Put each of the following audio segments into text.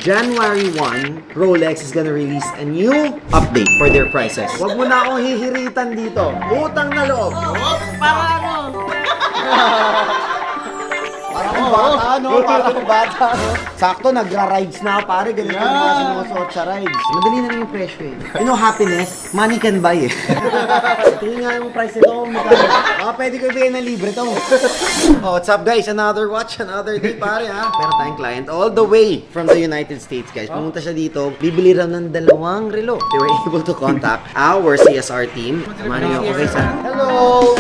January 1, Rolex is gonna release a new update for their prices. Huwag mo na akong hihiritan dito. Utang na loob. Para ano? Parang bata, no? Parang bata, no? Sakto, nagra-rides na, pare. Ganito yung mga sinusuot sa rides. Madali na lang yung presyo eh. You know, happiness, money can buy eh. Tingin nga yung price nito. Pwede ko ibigay ng libre to. Oh, what's up guys? Another watch, another day, pare ha? Meron tayong client all the way from the United States, guys. Pumunta siya dito, bibili raw ng 2 relo. They were able to contact our CSR team. Samahan niyo ako guys ha. Hello!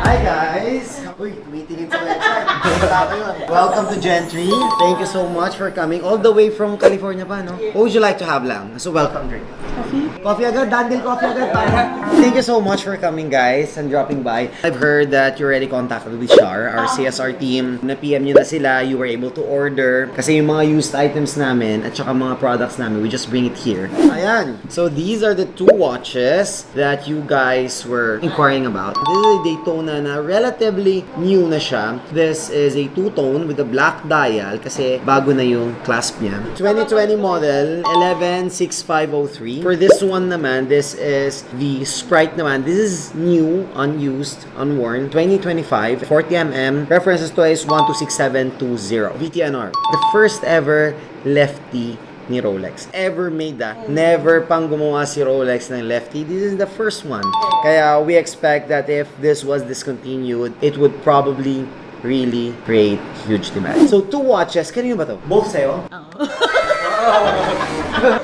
Hi guys! Uy, tumitingin sa website. Welcome to Gentry. Thank you so much for coming all the way from California pa, no? What would you like to have lang? So welcome drink. Coffee? Coffee agad? Dandel coffee agad para. Thank you so much for coming guys and dropping by. I've heard that you already contacted with Shar, our CSR team. Na-PM nyo na sila, you were able to order. Kasi yung mga used items namin at saka mga products namin, we just bring it here. Ayan. So these are the 2 watches that you guys were inquiring about. This is a Daytona na relatively new na siya. This is a 2-tone with a black dial kasi bago na yung clasp niya. 2020 model, 116503. For this one naman, this is the Sprite naman. This is new, unused, unworn. 2025, 40mm. References to is 126720. VTNR. The first ever lefty ni Rolex. Ever made that. Never pang gumawa si Rolex ng lefty. This is the first one. Kaya we expect that if this was discontinued, it would probably really create huge demand. So 2 watches, kanino ba to? Both sa'yo?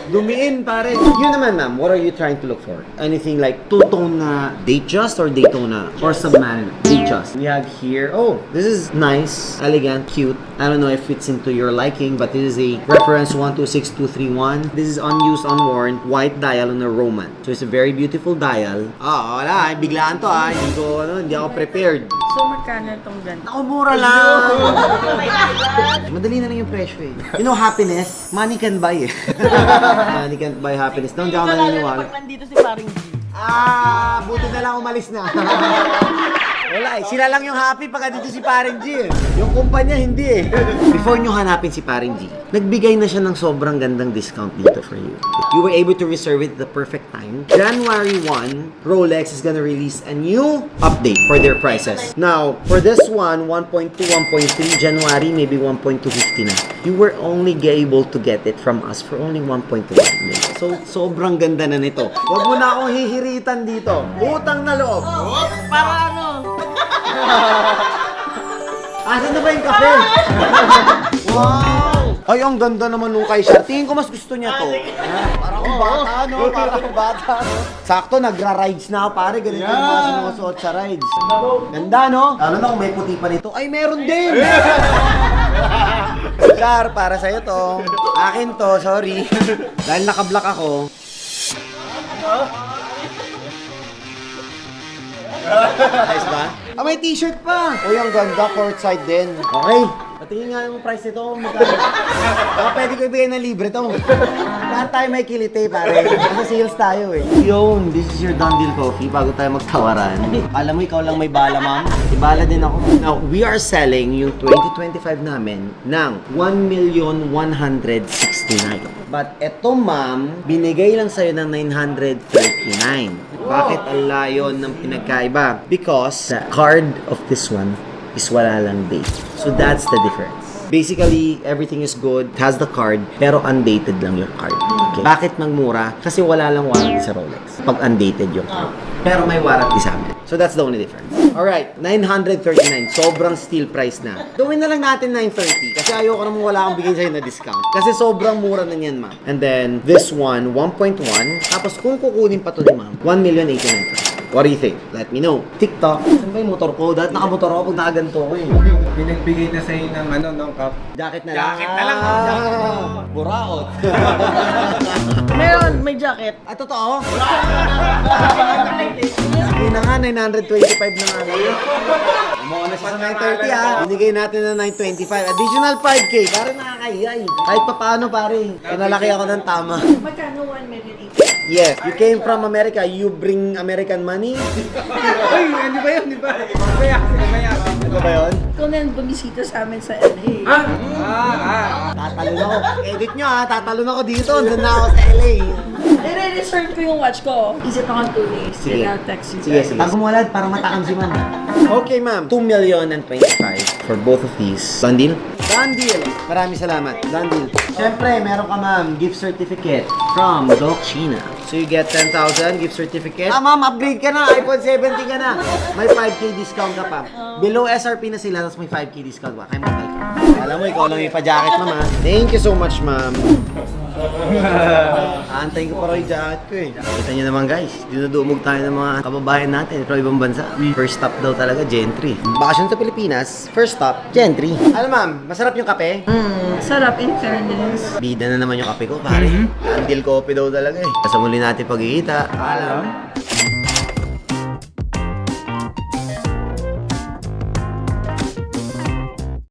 Dumiin pare. Yun naman ma'am, what are you trying to look for? Anything like 2-tone na Datejust or Daytona or Submariner? Datejust. We have here, oh, this is nice, elegant, cute. I don't know if it's into your liking, but this is a reference 126231. This is unused, unworn, white dial on a Roman. So it's a very beautiful dial. Wala, biglaan to hindi ako prepared. So, magkano itong ganito? Ako, mura lang. Madali na lang yung presyo eh. You know, happiness, money can buy eh. Money can't buy happiness. Hindi ako naniniwala. Pag nandito si paring G. Buti na lang umalis na. Wala eh. Sila lang yung happy pagka dito si Paring G eh. Yung kumpanya hindi eh. Before nyo hanapin si Paring G, nagbigay na siya ng sobrang gandang discount dito for you. You were able to reserve it at the perfect time. January 1, Rolex is gonna release a new update for their prices. Now, for this one, 1.2, 1.3, January, maybe 1.250 na. You were only able to get it from us for only 1.1 million. So, sobrang ganda na nito. Huwag mo na akong hihiritan dito. Utang na loob. Para ano? Asan na ba yung kape? Wow! Ay, ang ganda naman nung kay Shar. Tingin ko mas gusto niya to. Parang bata, no? Parang bata, no? Sakto, nagra-rides na, pare. Ganito yung mga sinusuot sa rides. Ganda, no? Lalo na kung may puti pa nito. Ay, meron din! Shar, para sa'yo to. Akin to, sorry. Dahil nakablock ako. Nice ba? May t-shirt pa! Uy, ang ganda, courtside din. Okay. Patingin nga yung price nito. Pwede ko ibigay ng libre to. Lahat tayo may kilite, pare. Kasi sales tayo eh. Yun, this is your done deal coffee bago tayo magtawaran. Alam mo, ikaw lang may bala, ma'am. Ibala din ako. Now, we are selling yung 2025 namin ng 1,169,000. But eto, ma'am, binigay lang sa'yo ng 939. Bakit ang layo ng pinagkaiba? Because the card of this one is wala lang date. So that's the difference. Basically, everything is good, it has the card, pero undated lang yung card. Okay. Bakit magmura? Kasi wala lang warranty sa Rolex pag undated yung card. Pero may warranty sa amin. So that's the only difference. Alright, 939. Sobrang steal price na. Gawin na lang natin 930 kasi ayoko naman wala akong bigay sa'yo na discount. Kasi sobrang mura na niyan, ma'am. And then, this one, 1.1. Tapos kung kukunin pa to ni ma'am, 1,089,000. What do you think? Let me know. TikTok. Saan ba yung motor ko? Dahil nakamotor ako pag nakaganto ko eh. Pinagbigay na sa'yo ng ng cup. Jacket na lang. Jacket na lang. Buraot. Meron, may jacket. Totoo? Hindi na nga, 925 na nga lang. Umuha na siya sa 930 ha. Binigay natin na 925. Additional 5K. Parang nakakahiya eh. Kahit pa paano pare. Pinalaki ako ng tama. Magkano 1,080,000? Yes, you came from America. You bring American money? Uy, ano ba yun? Di ba? Mamaya. Ano ba yun? Ikaw na yung bumisita sa amin sa LA. Tatalon ako. Edit nyo ha, tatalon ako dito. Doon na ako sa LA. I-reserve ko yung watch ko. Isip ako 2 days. Sige. Then I'll text you. Sige, sige. Pag gumulad, para matakam si man. Okay, ma'am. 2,025,000 for both of these. Done deal? Done deal. Maraming salamat. Done deal. Siyempre, meron ka, ma'am, gift certificate from Doc Sheena. So you get 10,000 gift certificate. Ah, ma'am, upgrade ka na. iPhone 17 ka na. May 5K discount ka pa. Below SRP na sila, tapos may 5K discount pa. Kaya mahal ka. Alam mo, ikaw lang yung pa-jacket, ma'am, ha? Thank you so much, ma'am. Aantayin ko pa rin yung jacket ko eh. Kita nyo naman guys, dinudumog tayo ng mga kababayan natin from ibang bansa. First stop daw talaga, Gentry. Bakasyon sa Pilipinas, first stop, Gentry. Ano ma'am, masarap yung kape? Sarap in fairness. Bida na naman yung kape ko, pare. Candle coffee daw talaga eh. Sa muli natin pagkikita. Alam.